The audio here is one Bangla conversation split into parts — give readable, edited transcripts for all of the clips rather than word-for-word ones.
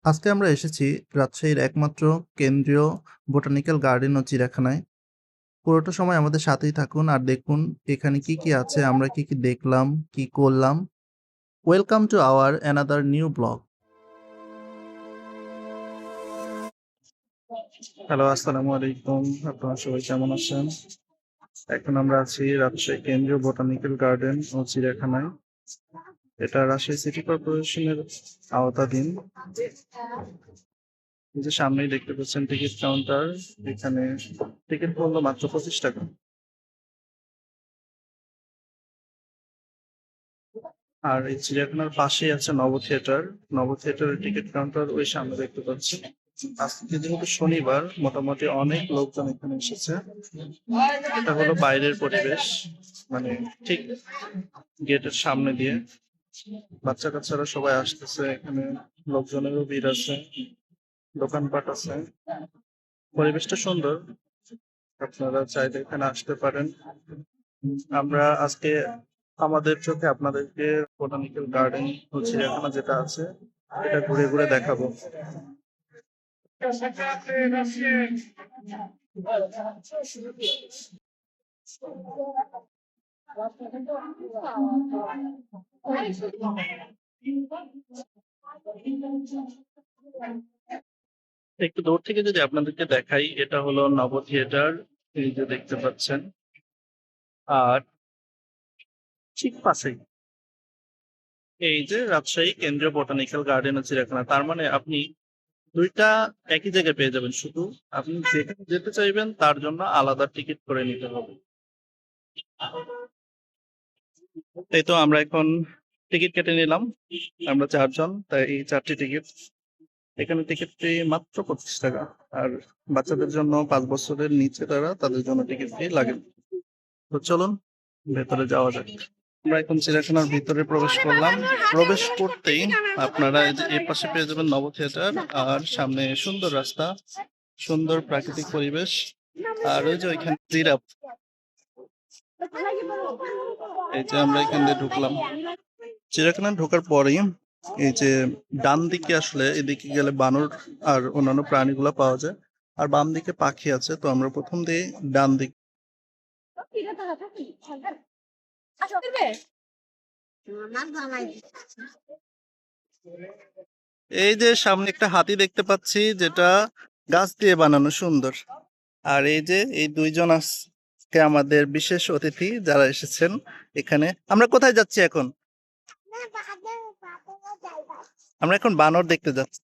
আজকে আমরা এসেছি রাজশাহীর একমাত্র কেন্দ্রীয় বোটানিক্যাল গার্ডেন ও চিড়িয়াখানায়। পুরোটা সময় আমাদের সাথেই থাকুন আর দেখুন এখানে কি কি আছে, আমরা কি কি দেখলাম, কি করলাম। Welcome to our another new blog. Hello, আসসালামু আলাইকুম। আপনারা সবাই কেমন আছেন? এখন আমরা আছি রাজশাহী কেন্দ্রীয় বোটানিক্যাল গার্ডেন ও চিড়িয়াখানায়। এটা রাজশাহী সিটি কর্পোরেশনের আওতাধীন। এই যে সামনেই দেখতে পাচ্ছেন টিকিট কাউন্টার। এখানে টিকিট মূল্য মাত্র 25 টাকা। আর এই চিড়িয়াখানার পাশেই আছে নব থিয়েটার। নব থিয়েটারের টিকিট কাউন্টার ওই সামনে দেখতে পাচ্ছি। আজকে যেহেতু শনিবার, মোটামুটি অনেক লোকজন এখানে এসেছে। এটা হলো বাইরের পরিবেশ, মানে ঠিক গেটের সামনে দিয়ে বাচ্চা কাচ্চারা সবাই আসতেছে এখানে। লোকজনেরও ভিড় আছে, দোকানপাট আছে, পরিবেশটা সুন্দর। আপনারা চাইলে এখানে আসতে পারেন। আমরা আজকে আমাদের চোখে আপনাদেরকে বোটানিক্যাল গার্ডেন ও চিড়িয়াখানা যেটা আছে এটা ঘুরে ঘুরে দেখাবো। একটু দূর থেকে যদি আপনাদেরকে দেখাই, এটা হলো নব থিয়েটার, এই যে দেখতে পাচ্ছেন। আর ঠিক পাশেই এই যে রাজশাহী কেন্দ্রীয় বোটানিক্যাল গার্ডেন ও চিড়িয়াখানা। তার মানে আপনি দুইটা একই জায়গায় পেয়ে যাবেন, শুধু আপনি যেখানে যেতে চাইবেন তার জন্য আলাদা টিকিট করে নিতে হবে। এই তো আমরা এখন টিকিট কেটে নিলাম। আমরা 4 জন, তাই এই 4টি টিকিট। এখানে টিকিট ফি মাত্র 25 টাকা। আর বাচ্চাদের জন্য 5 বছরের নিচে তাদের জন্য টিকিট ফি লাগে। তো চলুন ভেতরে যাওয়া যাক। আমরা এখন চিড়িয়াখানার ভিতরে প্রবেশ করলাম। প্রবেশ করতেই আপনারা এই যে এই পাশে পেয়ে যাবেন নব থিয়েটার, আর সামনে সুন্দর রাস্তা, সুন্দর প্রাকৃতিক পরিবেশ। আর ওই যে ওইখানে জিরাফ। এই যে আমরা এখান দিয়ে ঢুকলাম। চিড়িয়াখানা ঢোকার পরেই এই যে ডান দিকে আসলে, এদিকে গেলে বানর আর অন্যান্য প্রাণীগুলো পাওয়া যায়, আর বাম দিকে পাখি আছে। তো আমরা প্রথম দিয়ে ডান দিক। এই যে সামনে একটা হাতি দেখতে পাচ্ছি, যেটা গাছ দিয়ে বানানো, সুন্দর। আর এই যে এই দুইজন আজকে আমাদের বিশেষ অতিথি যারা এসেছেন এখানে। আমরা কোথায় যাচ্ছি এখন? আমরা এখন বানর দেখতে যাচ্ছি।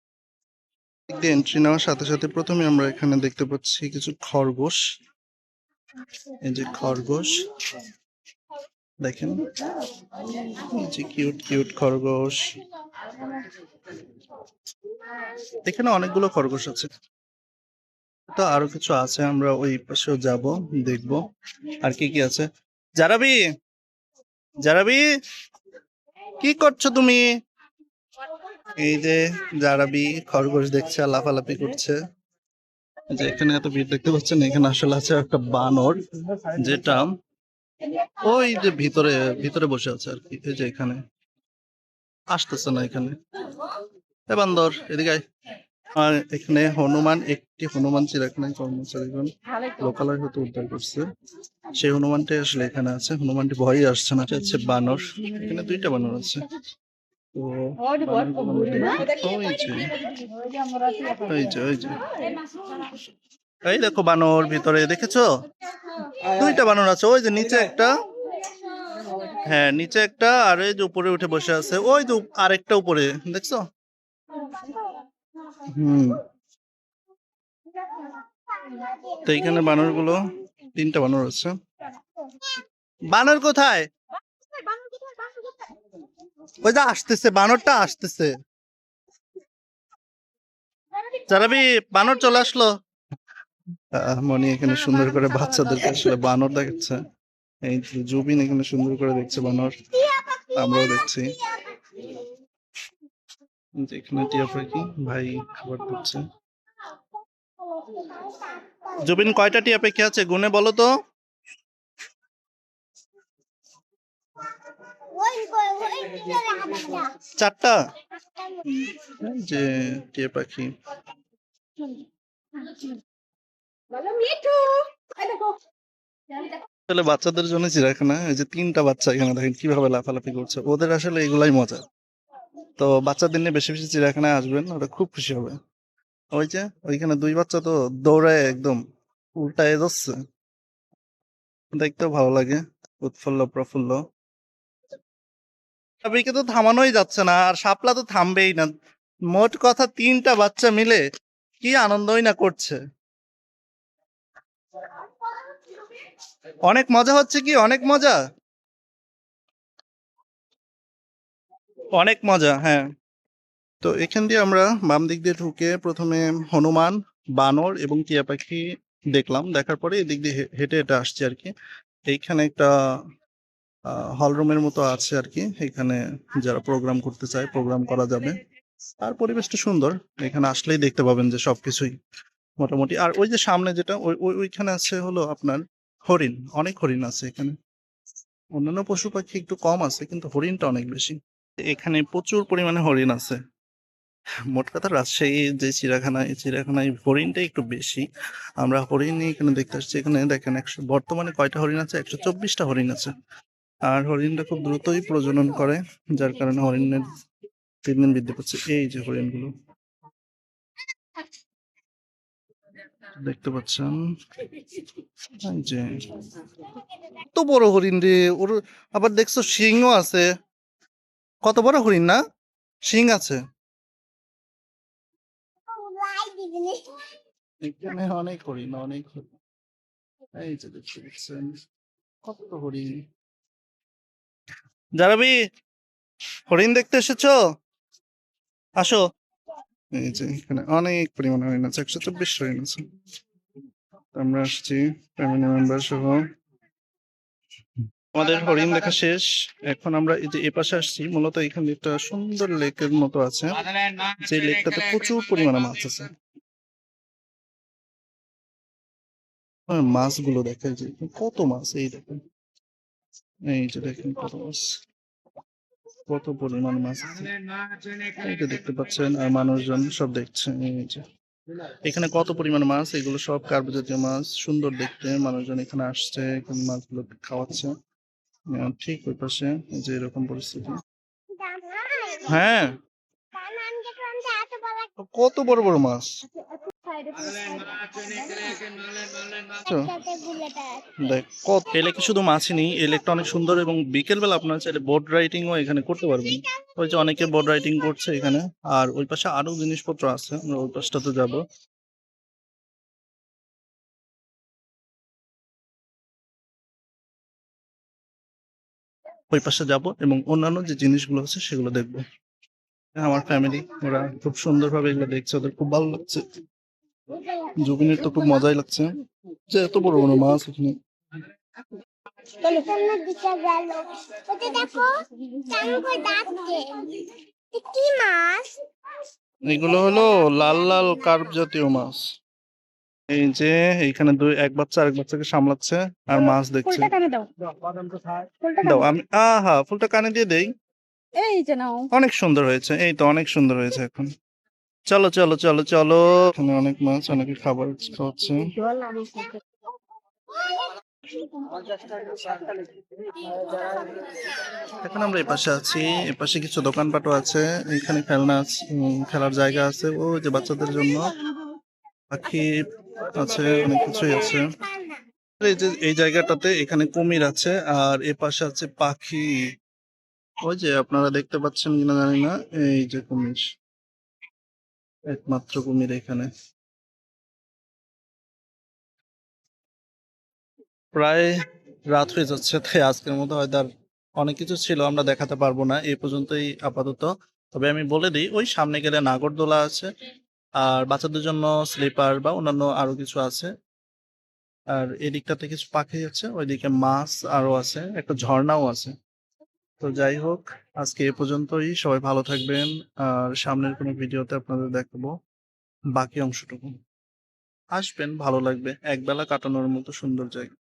এন্ট্রি নেওয়ার সাথে সাথে প্রথমে আমরা এখানে দেখতে পাচ্ছি কিছু খরগোশ। এই যে খরগোশ দেখেন, এই যে কিউট কিউট খরগোশ। এখানে অনেকগুলো খরগোশ আছে। তো আরো কিছু আছে, আমরা ওই পাশেও যাব, দেখবো আর কি কি আছে। জারাবি, জারাবি, কি করছো তুমি? এই যে জারাবি খরগোশ দেখছে আর লাফালাফি করছে। যে এখানে এত ভিড় দেখতে পাচ্ছেন, এখানে আসলে আছে একটা বানর, যেটা ওই যে ভিতরে ভিতরে বসে আছে আর কি। এই যে এখানে আসতেছে না এখানে। এ বান্দর, এদিকে আয়। আর এখানে হনুমান, একটি হনুমান চিড়িয়াখানায় কর্মচারীগণ লোকালয় হতে উদ্ধার করছে। সেই হনুমানটাই আসলে এখানে আছে। হনুমানটি ভয়ই আসছে না, এটা হচ্ছে বানর। এখানে 2টা বানর আছে। তো বানরগুলো দেখি। ওই যে ওই যে এই দেখো বানর ভিতরে, দেখেছো? 2টা বানর আছে, ওই যে নিচে একটা। হ্যাঁ, নিচে একটা, আর এই যে উপরে উঠে বসে আছে, ওই যে আরেকটা উপরে, দেখছো? হুম। তো এইখানে বানরগুলো 3টা বানর আছে। বানর কোথায়? ওই যে আসতেছে, বানরটা আসতেছে। জারাবি, বানর চলে আসলো। মনি এখানে সুন্দর করে বাচ্চাদেরকে আসলে বানর দেখাচ্ছে। এই যে জুবিন এখানে সুন্দর করে দেখছে বানর, আমরাও দেখছি। এখানে টিয়া পাখি ভাই খাবার দিচ্ছে। জুবিন, কয়টা টিয়া পাখি আছে গুনে বলো তো? চারটা এই যে টিয়া পাখি। আসলে বাচ্চাদের জন্য চিড়িয়াখানা, এই যে 3টা বাচ্চা এখানে দেখেন কিভাবে লাফালাফি করছে, ওদের আসলে এগুলাই মজা। তো বাচ্চাদের নিয়ে বেশি বেশি চিড়িয়াখানায় আসবেন, ওরা খুব খুশি হবে। ওই যে ওইখানে 2 বাচ্চা তো দৌড়ায় একদম উল্টায় যাচ্ছে, দেখতেও ভালো লাগে, উৎফুল্ল প্রফুল্ল। সবাইকে তো থামানোই যাচ্ছে না, আর শাপলা তো থামবেই না। মোট কথা 3টা বাচ্চা মিলে কি আনন্দই না করছে। অনেক মজা হচ্ছে, কি অনেক মজা, অনেক মজা, হ্যাঁ। তো এখান দিয়ে আমরা বাম দিক দিয়ে ঢুকে প্রথমে হনুমান, বানর এবং টিয়া পাখি দেখলাম। দেখার পরে এদিক দিয়ে হেঁটে হেঁটে আসছি আর কি। এইখানে একটা হল রুমের মতো আছে আর কি, এখানে যারা প্রোগ্রাম করতে চায় প্রোগ্রাম করা যাবে। আর পরিবেশটা সুন্দর, এখানে আসলেই দেখতে পাবেন যে সবকিছুই মোটামুটি। আর ওই যে সামনে যেটা ওইখানে আছে হলো আপনার হরিণ, অনেক হরিণ আছে এখানে। অন্যান্য পশু পাখি একটু কম আছে, কিন্তু হরিণটা অনেক বেশি। এখানে প্রচুর পরিমাণে হরিণ আছে। মোট কথা রাজশাহী যে চিড়িয়াখানা, এই চিড়িয়াখানায় হরিণটা একটু বেশি। আমরা হরিণ এখানে দেখতে আসছি। এখানে দেখেন বর্তমানে কয়টা হরিণ আছে, 124টা হরিণ আছে। আর হরিণটা খুব দ্রুতই প্রজনন করে, যার কারণে হরিণের দিন দিন বৃদ্ধি পাচ্ছে। এই যে হরিণগুলো দেখতে পাচ্ছেন, এই যে কত বড় হরিণ রে ওর। আবার দেখছো শিংও আছে, কত বড় হরিণ না, শিং আছে। এখানে অনেক হরিণ, অনেক হরিণ। এই যে দেখতে পাচ্ছেন কত হরিণ। জারাবি, হরিণ দেখতে এসেছো, আসো। এই যে এখানে অনেক পরিমাণে হরিণ আছে, 124 হরিণ আছে। আমরা আসছি ফ্যামিলি মেম্বার সহ। আমাদের হরিণ দেখা শেষ। এখন আমরা এই যে এপাশে আসছি, মূলত এখানে একটা সুন্দর লেকের মতো আছে, যে লেকটাতে প্রচুর পরিমাণে মাছ আছে। মাছগুলো দেখা যায় কত মাছ, এই দেখেন, এই যে দেখেন কত মাছ, কত পরিমাণ মাছ আছে, এইটা দেখতে পাচ্ছেন। আর মানুষজন সব দেখছে, এই যে এখানে কত পরিমাণ মাছ, এগুলো সব কার্প জাতীয় মাছ, সুন্দর দেখতে। মানুষজন এখানে আসছে, এখানে মাছগুলো খাওয়াচ্ছে। ঠিক ওই পাশে এই যে এরকম পরিস্থিতি। হ্যাঁ, কত বড় বড় মাছ। দেখ কত, এই লেকে শুধু মাছই নেই, এই লেকটা অনেক সুন্দর, এবং বিকেল বেলা আপনারা চাইলে বোট রাইডিংও এখানে করতে পারবেন। ওই যে অনেকে বোট রাইডিং করছে এখানে। আর ওই পাশে আরো জিনিসপত্র আছে, আমরা ওই পাশটাতে যাবো। ওই পাশে যাব এবং অন্যান্য যে জিনিসগুলো আছে সেগুলো দেখবো। আমার ফ্যামিলি ওরা খুব সুন্দরভাবে এগুলো দেখছে, ওদের খুব ভালো লাগছে। জুবিনের তো খুব মজাই লাগছে যে এত বড় বড় মাছ এখানে। এগুলো হলো লাল লাল কার্প জাতীয় মাছ। এই যে এইখানে এক বাচ্চা আরেক বাচ্চাকে সামলাচ্ছে আর মাছ দেখছে। দাও আমি, আহা, ফুলটা কানে দিয়ে দেই। এই যে নাও, অনেক সুন্দর হয়েছে, এই তো অনেক সুন্দর হয়েছে এখন। চলো চলো চলো চলো, এখানে অনেক মাছ, অনেকে খাবার খাওয়াচ্ছে। এখন আমরা এপাশে আছি, এপাশে কিছু দোকানপাটও আছে, এখানে খেলনা আছে, খেলার জায়গা আছে, ও যে বাচ্চাদের জন্য পাখি আছে, অনেক কিছুই আছে। এই যে এই জায়গাটাতে এখানে কুমির আছে, আর এপাশে আছে পাখি। ওই যে আপনারা দেখতে পাচ্ছেন কিনা জানি না, এই যে কুমির, একমাত্র কুমির এখানে। প্রায় রাত হয়ে যাচ্ছে, তাই আজকের মতো হয়তো আর অনেক কিছু ছিল আমরা দেখাতে পারবো না, এই পর্যন্তই আপাতত। তবে আমি বলে দিই, ওই সামনে গেলে নাগরদোলা আছে, আর বাচ্চাদের জন্য স্লিপার বা অন্যান্য আরো কিছু আছে। আর এদিকটাতে কিছু পাখি আছে, ওইদিকে মাছ আরো আছে, একটা ঝর্ণাও আছে। তো যাই হোক, আজকে এ পর্যন্তই, সবাই ভালো থাকবেন। আর সামনের কোনো ভিডিওতে আপনাদের দেখাবো বাকি অংশটুকু। আসবেন, ভালো লাগবে, একবেলা কাটানোর মতো সুন্দর জায়গা।